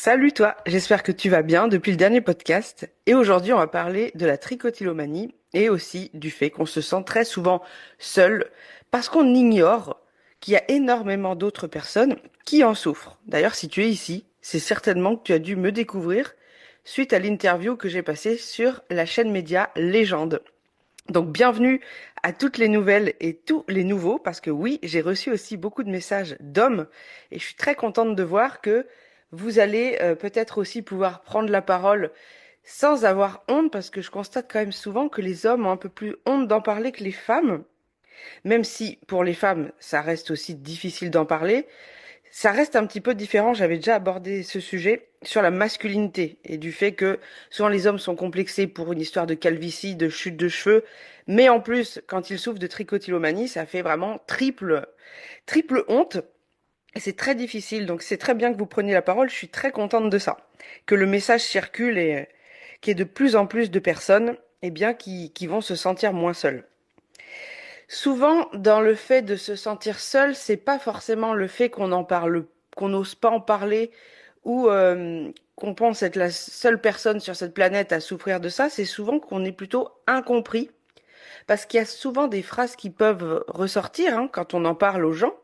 Salut toi, j'espère que tu vas bien depuis le dernier podcast. Et aujourd'hui, on va parler de la trichotillomanie et aussi du fait qu'on se sent très souvent seul parce qu'on ignore qu'il y a énormément d'autres personnes qui en souffrent. D'ailleurs, si tu es ici, c'est certainement que tu as dû me découvrir suite à l'interview que j'ai passée sur la chaîne média Légende. Donc bienvenue à toutes les nouvelles et tous les nouveaux, parce que oui, j'ai reçu aussi beaucoup de messages d'hommes et je suis très contente de voir que vous allez peut-être aussi pouvoir prendre la parole sans avoir honte, parce que je constate quand même souvent que les hommes ont un peu plus honte d'en parler que les femmes, même si pour les femmes, ça reste aussi difficile d'en parler. Ça reste un petit peu différent. J'avais déjà abordé ce sujet sur la masculinité et du fait que souvent les hommes sont complexés pour une histoire de calvitie, de chute de cheveux, mais en plus, quand ils souffrent de trichotillomanie, ça fait vraiment triple honte. Et c'est très difficile. Donc c'est très bien que vous preniez la parole. Je suis très contente de ça, que le message circule et qu'il y ait de plus en plus de personnes, eh bien, qui vont se sentir moins seules. Souvent, dans le fait de se sentir seul, c'est pas forcément le fait qu'on en parle, qu'on n'ose pas en parler ou qu'on pense être la seule personne sur cette planète à souffrir de ça. C'est souvent qu'on est plutôt incompris parce qu'il y a souvent des phrases qui peuvent ressortir quand on en parle aux gens.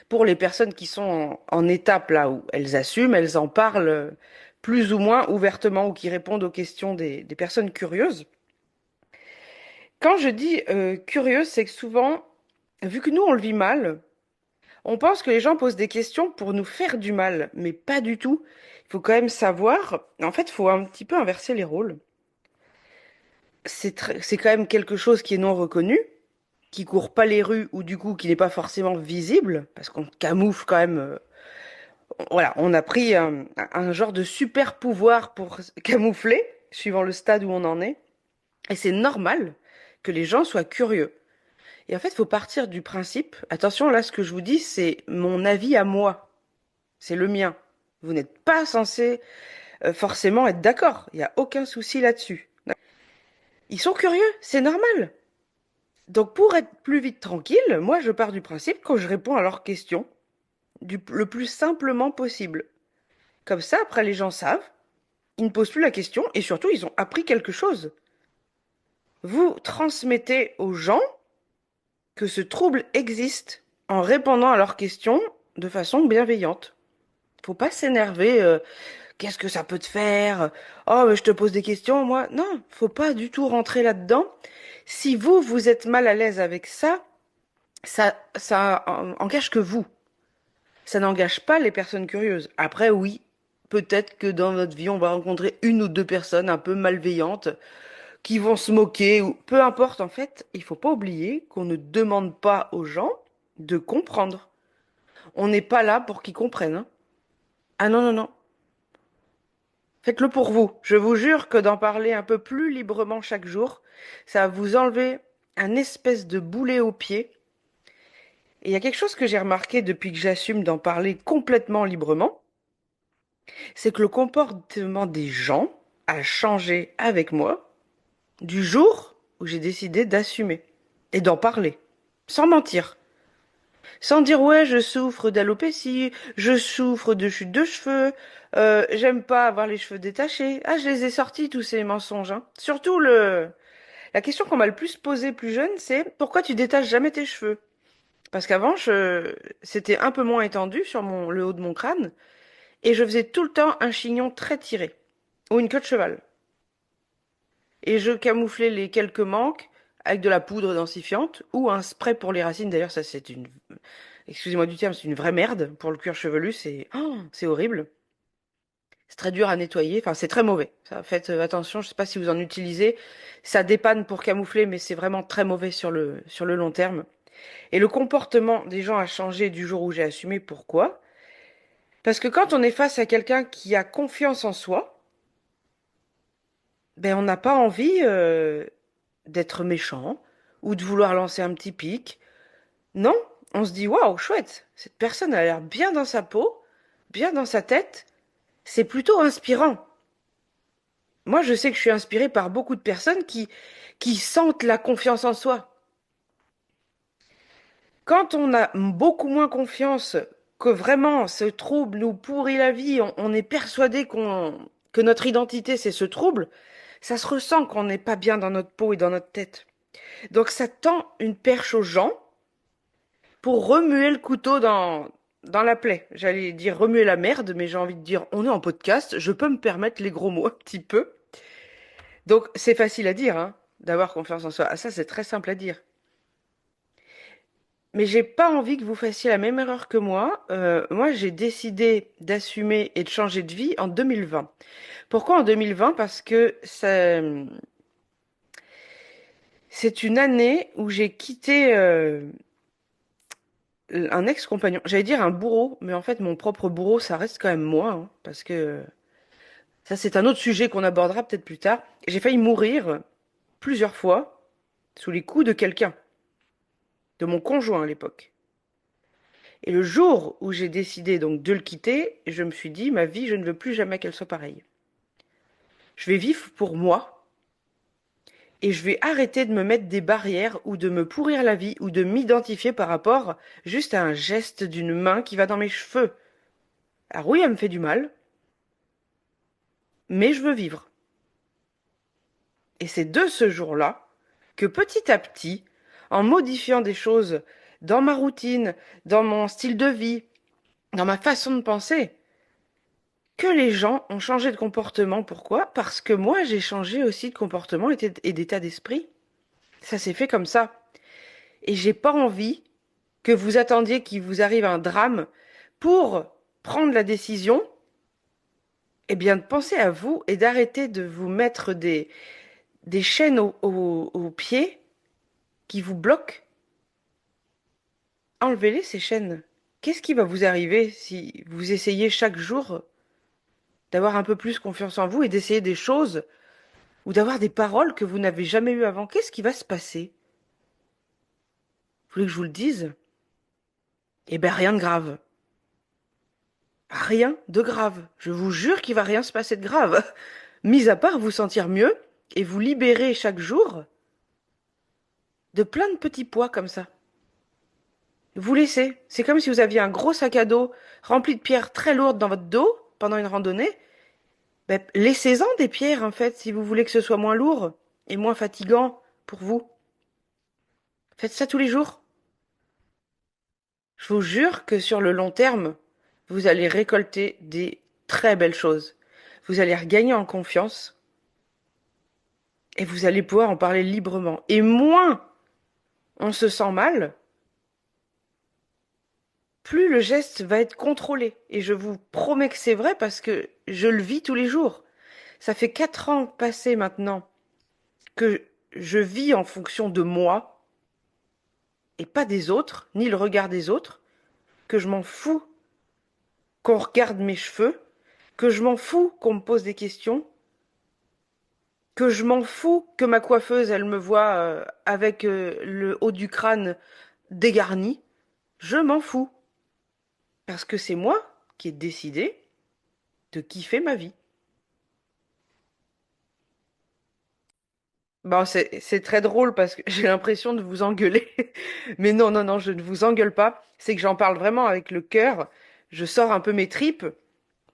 Pour les personnes qui sont en étape là où elles assument, elles en parlent plus ou moins ouvertement ou qui répondent aux questions des personnes curieuses. Quand je dis curieuse, c'est que souvent, vu que nous on le vit mal, on pense que les gens posent des questions pour nous faire du mal, mais pas du tout. Il faut quand même savoir, en fait, il faut un petit peu inverser les rôles. C'est quand même quelque chose qui est non reconnu, qui court pas les rues ou du coup qui n'est pas forcément visible, parce qu'on camoufle quand même. Voilà, on a pris un genre de super pouvoir pour camoufler, suivant le stade où on en est. Et c'est normal que les gens soient curieux. Et en fait, il faut partir du principe, attention, là, ce que je vous dis, c'est mon avis à moi. C'est le mien. Vous n'êtes pas censé forcément être d'accord. Il n'y a aucun souci là-dessus. Ils sont curieux, c'est normal. Donc pour être plus vite tranquille, moi je pars du principe que je réponds à leurs questions le plus simplement possible. Comme ça, après les gens savent, ils ne posent plus la question et surtout ils ont appris quelque chose. Vous transmettez aux gens que ce trouble existe en répondant à leurs questions de façon bienveillante. Faut pas s'énerver. Qu'est-ce que ça peut te faire? Oh, mais je te pose des questions, moi. Non, faut pas du tout rentrer là-dedans. Si vous, vous êtes mal à l'aise avec ça, ça engage que vous. Ça n'engage pas les personnes curieuses. Après, oui, peut-être que dans notre vie, on va rencontrer une ou deux personnes un peu malveillantes qui vont se moquer ou peu importe. En fait, il faut pas oublier qu'on ne demande pas aux gens de comprendre. On n'est pas là pour qu'ils comprennent, hein. Ah non, non, non. Faites-le pour vous. Je vous jure que d'en parler un peu plus librement chaque jour, ça va vous enlever un espèce de boulet au pied. Et il y a quelque chose que j'ai remarqué depuis que j'assume d'en parler complètement librement, c'est que le comportement des gens a changé avec moi du jour où j'ai décidé d'assumer et d'en parler, sans mentir. Sans dire ouais, je souffre d'alopécie, je souffre de chute de cheveux, j'aime pas avoir les cheveux détachés. Ah, je les ai sortis tous ces mensonges, hein. Surtout la question qu'on m'a le plus posée plus jeune, c'est pourquoi tu détaches jamais tes cheveux? Parce qu'avant, c'était un peu moins étendu sur le haut de mon crâne et je faisais tout le temps un chignon très tiré ou une queue de cheval. Et je camouflais les quelques manques avec de la poudre densifiante ou un spray pour les racines. D'ailleurs, ça c'est excusez-moi du terme, c'est une vraie merde pour le cuir chevelu, c'est horrible. C'est très dur à nettoyer, enfin c'est très mauvais. Ça, faites attention, je sais pas si vous en utilisez. Ça dépanne pour camoufler, mais c'est vraiment très mauvais sur le long terme. Et le comportement des gens a changé du jour où j'ai assumé. Pourquoi? Parce que quand on est face à quelqu'un qui a confiance en soi, ben on n'a pas envie d'être méchant ou de vouloir lancer un petit pic. Non, on se dit waouh, chouette, cette personne a l'air bien dans sa peau, bien dans sa tête. C'est plutôt inspirant. Moi, je sais que je suis inspirée par beaucoup de personnes qui sentent la confiance en soi. Quand on a beaucoup moins confiance que vraiment ce trouble nous pourrit la vie, on est persuadé que notre identité c'est ce trouble, ça se ressent qu'on n'est pas bien dans notre peau et dans notre tête. Donc ça tend une perche aux gens pour remuer le couteau dans la plaie. J'allais dire remuer la merde, mais j'ai envie de dire on est en podcast, je peux me permettre les gros mots un petit peu. Donc c'est facile à dire, hein, d'avoir confiance en soi. Ah, ça c'est très simple à dire. Mais j'ai pas envie que vous fassiez la même erreur que moi. Moi, j'ai décidé d'assumer et de changer de vie en 2020. Pourquoi en 2020? Parce que c'est une année où j'ai quitté un ex-compagnon. J'allais dire un bourreau, mais en fait, mon propre bourreau, ça reste quand même moi, hein, parce que ça, c'est un autre sujet qu'on abordera peut-être plus tard. J'ai failli mourir plusieurs fois sous les coups de quelqu'un, de mon conjoint à l'époque. Et le jour où j'ai décidé donc de le quitter, je me suis dit, ma vie, je ne veux plus jamais qu'elle soit pareille. Je vais vivre pour moi et je vais arrêter de me mettre des barrières ou de me pourrir la vie ou de m'identifier par rapport juste à un geste d'une main qui va dans mes cheveux. Alors oui, elle me fait du mal, mais je veux vivre. Et c'est de ce jour-là que petit à petit, en modifiant des choses dans ma routine, dans mon style de vie, dans ma façon de penser, que les gens ont changé de comportement. Pourquoi? Parce que moi, j'ai changé aussi de comportement et d'état d'esprit. Ça s'est fait comme ça. Et j'ai pas envie que vous attendiez qu'il vous arrive un drame pour prendre la décision, eh bien, de penser à vous et d'arrêter de vous mettre des chaînes aux pieds qui vous bloquent. Enlevez-les, ces chaînes. Qu'est-ce qui va vous arriver si vous essayez chaque jour d'avoir un peu plus confiance en vous et d'essayer des choses ou d'avoir des paroles que vous n'avez jamais eues avant? Qu'est-ce qui va se passer? Vous voulez que je vous le dise? Eh ben, rien de grave. Rien de grave. Je vous jure qu'il va rien se passer de grave. Mis à part vous sentir mieux et vous libérer chaque jour de plein de petits poids comme ça. Vous laissez. C'est comme si vous aviez un gros sac à dos rempli de pierres très lourdes dans votre dos pendant une randonnée. Ben, laissez-en des pierres, en fait, si vous voulez que ce soit moins lourd et moins fatigant pour vous. Faites ça tous les jours. Je vous jure que sur le long terme, vous allez récolter des très belles choses. Vous allez regagner en confiance et vous allez pouvoir en parler librement. Et moins on se sent mal, plus le geste va être contrôlé. Et je vous promets que c'est vrai parce que je le vis tous les jours. Ça fait 4 ans passés maintenant que je vis en fonction de moi et pas des autres, ni le regard des autres, que je m'en fous qu'on regarde mes cheveux, que je m'en fous qu'on me pose des questions, que je m'en fous que ma coiffeuse, elle me voit avec le haut du crâne dégarni. Je m'en fous. Parce que c'est moi qui ai décidé de kiffer ma vie. Bon, c'est très drôle parce que j'ai l'impression de vous engueuler. Mais non, non, non, je ne vous engueule pas. C'est que j'en parle vraiment avec le cœur. Je sors un peu mes tripes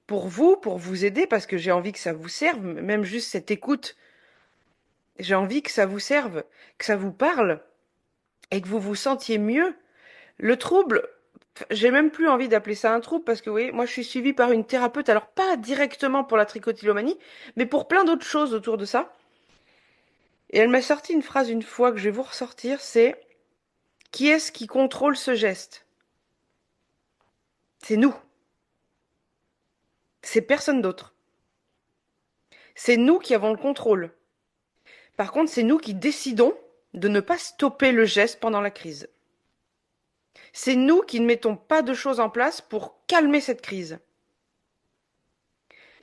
pour vous aider, parce que j'ai envie que ça vous serve, même juste cette écoute. J'ai envie que ça vous serve, que ça vous parle et que vous vous sentiez mieux. Le trouble, j'ai même plus envie d'appeler ça un trouble parce que, vous voyez, moi je suis suivie par une thérapeute, alors pas directement pour la trichotillomanie, mais pour plein d'autres choses autour de ça. Et elle m'a sorti une phrase une fois que je vais vous ressortir, c'est: qui est-ce qui contrôle ce geste? C'est nous. C'est personne d'autre. C'est nous qui avons le contrôle. Par contre, c'est nous qui décidons de ne pas stopper le geste pendant la crise. C'est nous qui ne mettons pas de choses en place pour calmer cette crise.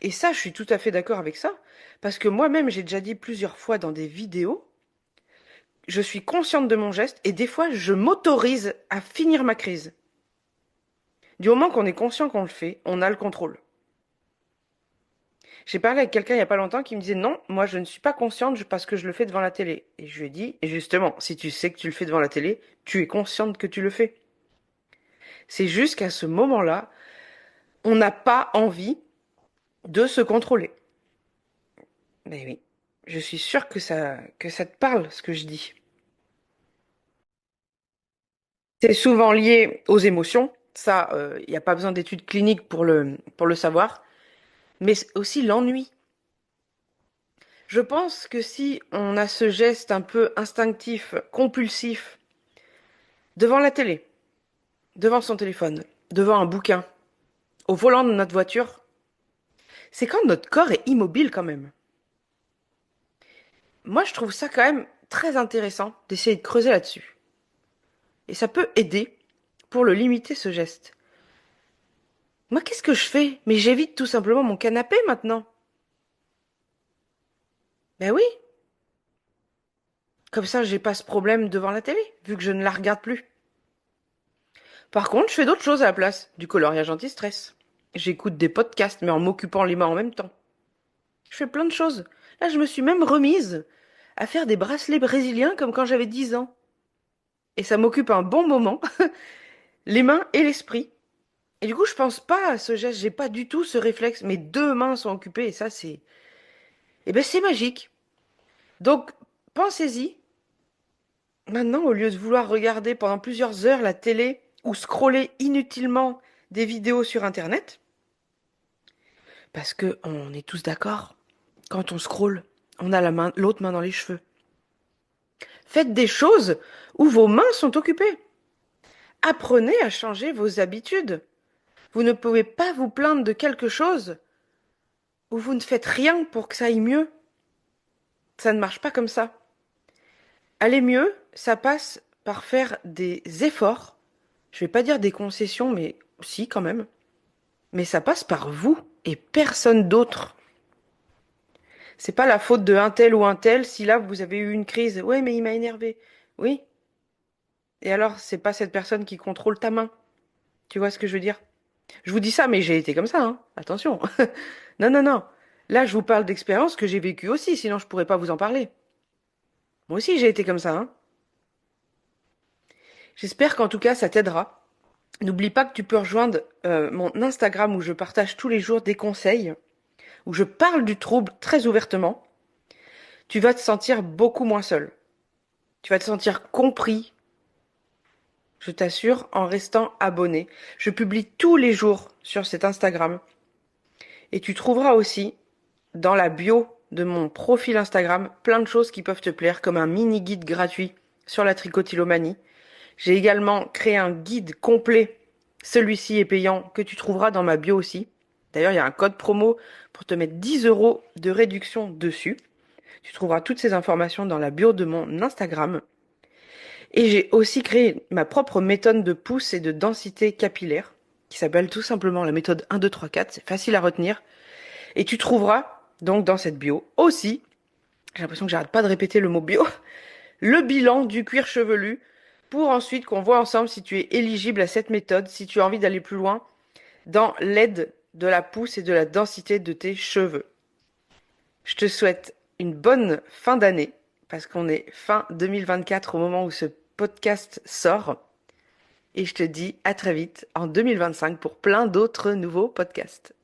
Et ça, je suis tout à fait d'accord avec ça, parce que moi-même, j'ai déjà dit plusieurs fois dans des vidéos, je suis consciente de mon geste et des fois, je m'autorise à finir ma crise. Du moment qu'on est conscient qu'on le fait, on a le contrôle. J'ai parlé avec quelqu'un il n'y a pas longtemps qui me disait non, moi je ne suis pas consciente parce que je le fais devant la télé. Et je lui ai dit, et justement, si tu sais que tu le fais devant la télé, tu es consciente que tu le fais. C'est juste qu'à ce moment-là, on n'a pas envie de se contrôler. Mais oui, je suis sûre que ça te parle, ce que je dis. C'est souvent lié aux émotions. Ça, il n'y a pas besoin d'études cliniques pour le savoir. Mais aussi l'ennui. Je pense que si on a ce geste un peu instinctif, compulsif, devant la télé, devant son téléphone, devant un bouquin, au volant de notre voiture, c'est quand notre corps est immobile quand même. Moi, je trouve ça quand même très intéressant d'essayer de creuser là-dessus. Et ça peut aider pour le limiter ce geste. Moi, qu'est-ce que je fais? Mais j'évite tout simplement mon canapé maintenant. Ben oui, comme ça, j'ai pas ce problème devant la télé, vu que je ne la regarde plus. Par contre, je fais d'autres choses à la place, du coloriage anti-stress. J'écoute des podcasts, mais en m'occupant les mains en même temps. Je fais plein de choses. Là, je me suis même remise à faire des bracelets brésiliens comme quand j'avais 10 ans. Et ça m'occupe un bon moment, les mains et l'esprit. Et du coup, je pense pas à ce geste, j'ai pas du tout ce réflexe. Mes deux mains sont occupées et ça, c'est... Eh ben, c'est magique. Donc, pensez-y. Maintenant, au lieu de vouloir regarder pendant plusieurs heures la télé ou scroller inutilement des vidéos sur Internet, parce que on est tous d'accord, quand on scrolle, on a l'autre main dans les cheveux. Faites des choses où vos mains sont occupées. Apprenez à changer vos habitudes. Vous ne pouvez pas vous plaindre de quelque chose où vous ne faites rien pour que ça aille mieux. Ça ne marche pas comme ça. Aller mieux, ça passe par faire des efforts. Je vais pas dire des concessions, mais si quand même. Mais ça passe par vous et personne d'autre. C'est pas la faute de un tel ou un tel si là vous avez eu une crise. Ouais, mais il m'a énervé. Oui. Et alors, c'est pas cette personne qui contrôle ta main. Tu vois ce que je veux dire? Je vous dis ça, mais j'ai été comme ça, hein. Attention. Non, non, non. Là, je vous parle d'expériences que j'ai vécues aussi, sinon je pourrais pas vous en parler. Moi aussi, j'ai été comme ça, hein. J'espère qu'en tout cas, ça t'aidera. N'oublie pas que tu peux rejoindre mon Instagram où je partage tous les jours des conseils, où je parle du trouble très ouvertement. Tu vas te sentir beaucoup moins seul. Tu vas te sentir compris, je t'assure, en restant abonné. Je publie tous les jours sur cet Instagram. Et tu trouveras aussi dans la bio de mon profil Instagram plein de choses qui peuvent te plaire, comme un mini guide gratuit sur la trichotillomanie. J'ai également créé un guide complet. Celui-ci est payant, que tu trouveras dans ma bio aussi. D'ailleurs, il y a un code promo pour te mettre 10 euros de réduction dessus. Tu trouveras toutes ces informations dans la bio de mon Instagram. Et j'ai aussi créé ma propre méthode de pousse et de densité capillaire, qui s'appelle tout simplement la méthode 1, 2, 3, 4. C'est facile à retenir. Et tu trouveras donc dans cette bio aussi, j'ai l'impression que j'arrête pas de répéter le mot bio, le bilan du cuir chevelu pour ensuite qu'on voit ensemble si tu es éligible à cette méthode, si tu as envie d'aller plus loin dans l'aide de la pousse et de la densité de tes cheveux. Je te souhaite une bonne fin d'année parce qu'on est fin 2024 au moment où ce podcast sort. Et je te dis à très vite en 2025 pour plein d'autres nouveaux podcasts.